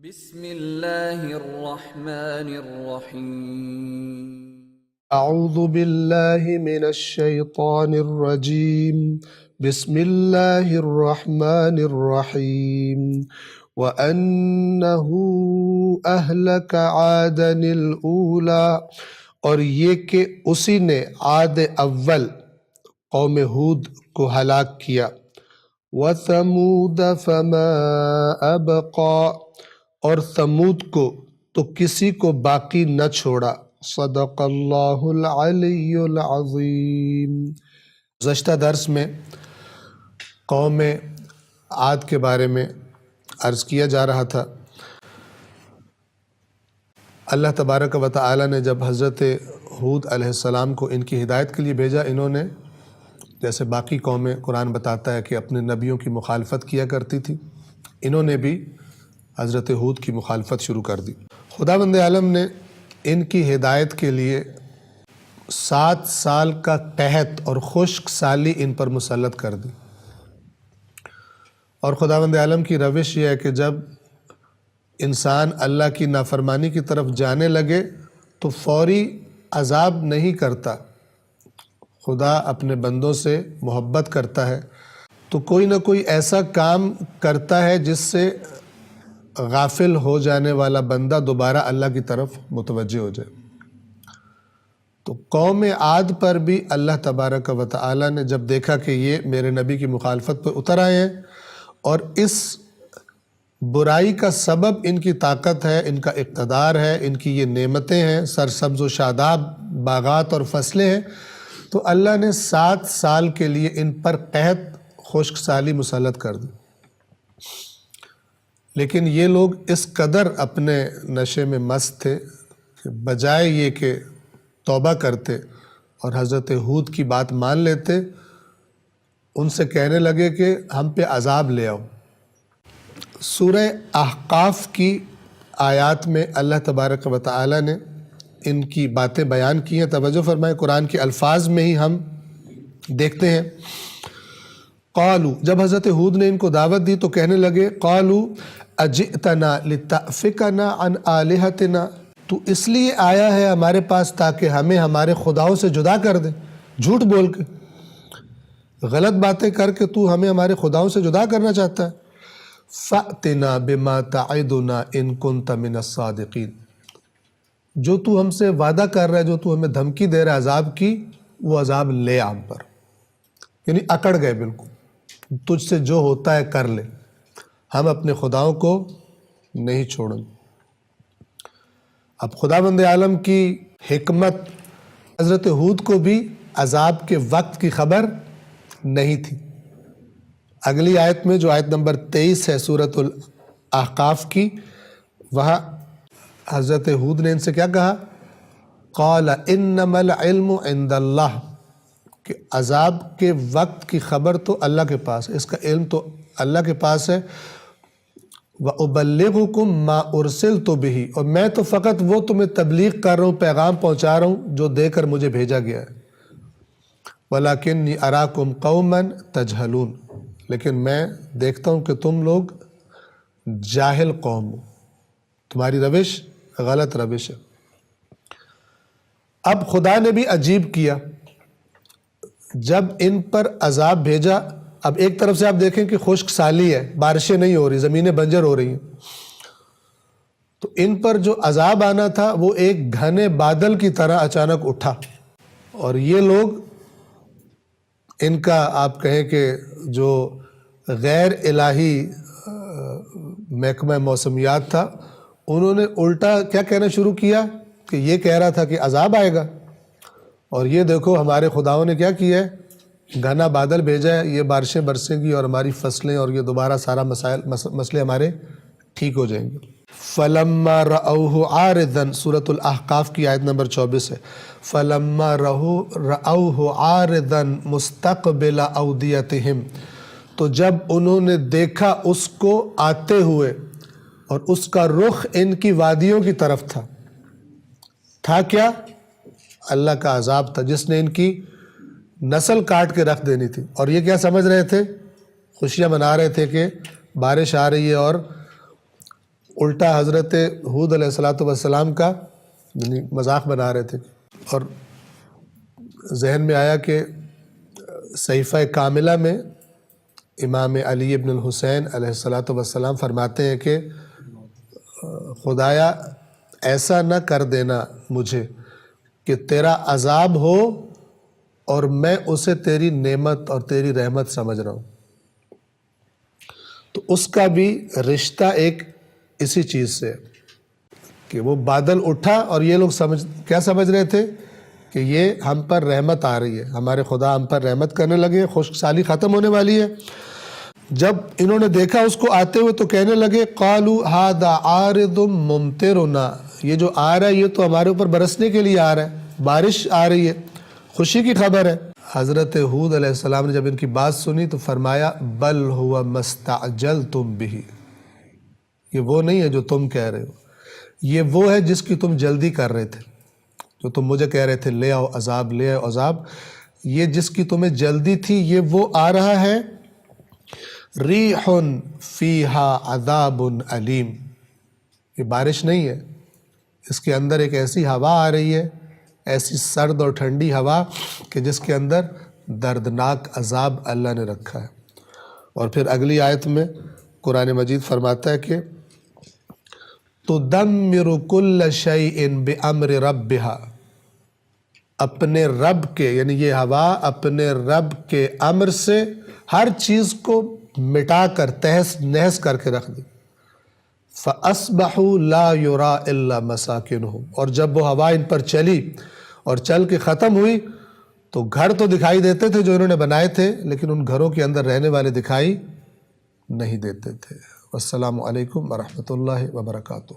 بسم اللہ الرحمن الرحیم اعوذ باللہ من الشیطان الرجیم بسم اللہ الرحمن الرحیم وَأَنَّهُ أَهْلَكَ عَادًا الْأُولَى، اور یہ کہ اسی نے عاد اول قوم ہود کو ہلاک کیا، وَثَمُودَ فَمَا أَبْقَى، اور ثمود کو تو کسی کو باقی نہ چھوڑا۔ صدق اللہ العلی العظیم۔ گزشتہ درس میں قوم عاد کے بارے میں عرض کیا جا رہا تھا۔ اللہ تبارک و تعالی نے جب حضرت ہود علیہ السلام کو ان کی ہدایت کے لیے بھیجا، انہوں نے جیسے باقی قومیں قرآن بتاتا ہے کہ اپنے نبیوں کی مخالفت کیا کرتی تھی، انہوں نے بھی حضرت ہود کی مخالفت شروع کر دی۔ خداوند عالم نے ان کی ہدایت کے لیے 7 سال کا قحط اور خشک سالی ان پر مسلط کر دی، اور خداوند عالم کی روش یہ ہے کہ جب انسان اللہ کی نافرمانی کی طرف جانے لگے تو فوری عذاب نہیں کرتا۔ خدا اپنے بندوں سے محبت کرتا ہے تو کوئی نہ کوئی ایسا کام کرتا ہے جس سے غافل ہو جانے والا بندہ دوبارہ اللہ کی طرف متوجہ ہو جائے۔ تو قوم عاد پر بھی اللہ تبارک و تعالی نے جب دیکھا کہ یہ میرے نبی کی مخالفت پہ اتر آئے ہیں اور اس برائی کا سبب ان کی طاقت ہے، ان کا اقتدار ہے، ان کی یہ نعمتیں ہیں، سرسبز و شاداب باغات اور فصلیں ہیں، تو اللہ نے 7 سال کے لیے ان پر قحط خشک سالی مسلط کر دی۔ لیکن یہ لوگ اس قدر اپنے نشے میں مست تھے کہ بجائے یہ کہ توبہ کرتے اور حضرت ہود کی بات مان لیتے، ان سے کہنے لگے کہ ہم پہ عذاب لے آؤ۔ سورہ احقاف کی آیات میں اللہ تبارک و تعالی نے ان کی باتیں بیان کی ہیں۔ توجہ فرمائیں، قرآن کے الفاظ میں ہی ہم دیکھتے ہیں۔ قالوا، جب حضرت ہود نے ان کو دعوت دی تو کہنے لگے، قالوا اجئتنا لتأفکنا عن آلہتنا، تو اس لیے آیا ہے ہمارے پاس تاکہ ہمیں ہمارے خداؤں سے جدا کر دے، جھوٹ بول کے، غلط باتیں کر کے تو ہمیں ہمارے خداؤں سے جدا کرنا چاہتا ہے۔ فأتنا بما تعدنا ان کنت من الصادقین، جو تو ہم سے وعدہ کر رہا ہے، جو تو ہمیں دھمکی دے رہا ہے عذاب کی، وہ عذاب لے ہم پر۔ یعنی اکڑ گئے بالکل، تجھ سے جو ہوتا ہے کر لے، ہم اپنے خداؤں کو نہیں چھوڑیں۔ اب خداوند عالم کی حکمت، حضرت ہود کو بھی عذاب کے وقت کی خبر نہیں تھی۔ اگلی آیت میں جو آیت نمبر 23 ہے سورۃ الاحقاف کی، وہاں حضرت ہود نے ان سے کیا کہا؟ قال انما العلم عند اللہ، کہ عذاب کے وقت کی خبر تو اللہ کے پاس ہے، اس کا علم تو اللہ کے پاس ہے۔ وَأُبَلِّغُكُم مَّا أُرْسِلْتُ بِهِ، اور میں تو فقط وہ تمہیں تبلیغ کر رہا ہوں، پیغام پہنچا رہا ہوں جو دے کر مجھے بھیجا گیا ہے۔ وَلَكِنِّي أَرَاكُمْ قَوْمًا تَجْهَلُونَ، لیکن میں دیکھتا ہوں کہ تم لوگ جاہل قوم ہو، تمہاری روش غلط روش ہے۔ اب خدا نے بھی عجیب کیا، جب ان پر عذاب بھیجا، اب ایک طرف سے آپ دیکھیں کہ خشک سالی ہے، بارشیں نہیں ہو رہی، زمینیں بنجر ہو رہی ہیں، تو ان پر جو عذاب آنا تھا وہ ایک گھنے بادل کی طرح اچانک اٹھا، اور یہ لوگ ان کا آپ کہیں کہ جو غیر الہی محکمہ موسمیات تھا، انہوں نے الٹا کیا کہنا شروع کیا کہ یہ کہہ رہا تھا کہ عذاب آئے گا، اور یہ دیکھو ہمارے خداؤں نے کیا کیا ہے، گھنا بادل بھیجا ہے، یہ بارشیں برسیں گی اور ہماری فصلیں اور یہ دوبارہ سارا مسئلے ہمارے ٹھیک ہو جائیں گے۔ فَلَمَّا رَأَوْهُ عَارِضًا، سورۃ الاحقاف کی آیت نمبر 24 ہے۔ فَلَمَّا رَأَوْهُ عَارِضًا مُسْتَقْبِلَ أَوْدِيَتِهِمْ، تو جب انہوں نے دیکھا اس کو آتے ہوئے اور اس کا رخ ان کی وادیوں کی طرف تھا کیا؟ اللہ کا عذاب تھا جس نے ان کی نسل کاٹ کے رکھ دینی تھی، اور یہ کیا سمجھ رہے تھے؟ خوشیاں منا رہے تھے کہ بارش آ رہی ہے اور الٹا حضرت ہود علیہ السلام کا یعنی مذاق بنا رہے تھے. اور ذہن میں آیا کہ صحیفہ کاملہ میں امام علی ابن الحسین علیہ السلام فرماتے ہیں کہ خدایا ایسا نہ کر دینا مجھے کہ تیرا عذاب ہو اور میں اسے تیری نعمت اور تیری رحمت سمجھ رہا ہوں. تو اس کا بھی رشتہ ایک اسی چیز سے کہ وہ بادل اٹھا اور یہ لوگ کیا سمجھ رہے تھے کہ یہ ہم پر رحمت آ رہی ہے, ہمارے خدا ہم پر رحمت کرنے لگے, خشک سالی ختم ہونے والی ہے. جب انہوں نے دیکھا اس کو آتے ہوئے تو کہنے لگے قالوا ھذا عارض ممطرنا, یہ جو آ رہا ہے یہ تو ہمارے اوپر برسنے کے لیے آ رہا ہے, بارش آ رہی ہے, خوشی کی خبر ہے. حضرت ہود علیہ السلام نے جب ان کی بات سنی تو فرمایا بل هو ما استعجلتم به, یہ وہ نہیں ہے جو تم کہہ رہے ہو, یہ وہ ہے جس کی تم جلدی کر رہے تھے, جو تم مجھے کہہ رہے تھے لے آؤ عذاب لے آؤ عذاب, یہ جس کی تمہیں جلدی تھی یہ وہ آ رہا ہے. ریح فیہا عذاب علیم, یہ بارش نہیں ہے, اس کے اندر ایک ایسی ہوا آ رہی ہے, ایسی سرد اور ٹھنڈی ہوا کہ جس کے اندر دردناک عذاب اللہ نے رکھا ہے. اور پھر اگلی آیت میں قرآن مجید فرماتا ہے کہ تدمر کل شیء بامر ربھا, اپنے رب کے یعنی یہ ہوا اپنے رب کے امر سے ہر چیز کو مٹا کر تہس نہس کر کے رکھ دی. فَأَصْبَحُوا لَا يُرَى إِلَّا مَسَاكِنُهُمْ, اور جب وہ ہوا ان پر چلی اور چل کے ختم ہوئی تو گھر تو دکھائی دیتے تھے جو انہوں نے بنائے تھے, لیکن ان گھروں کے اندر رہنے والے دکھائی نہیں دیتے تھے. والسلام علیکم ورحمۃ اللہ وبرکاتہ.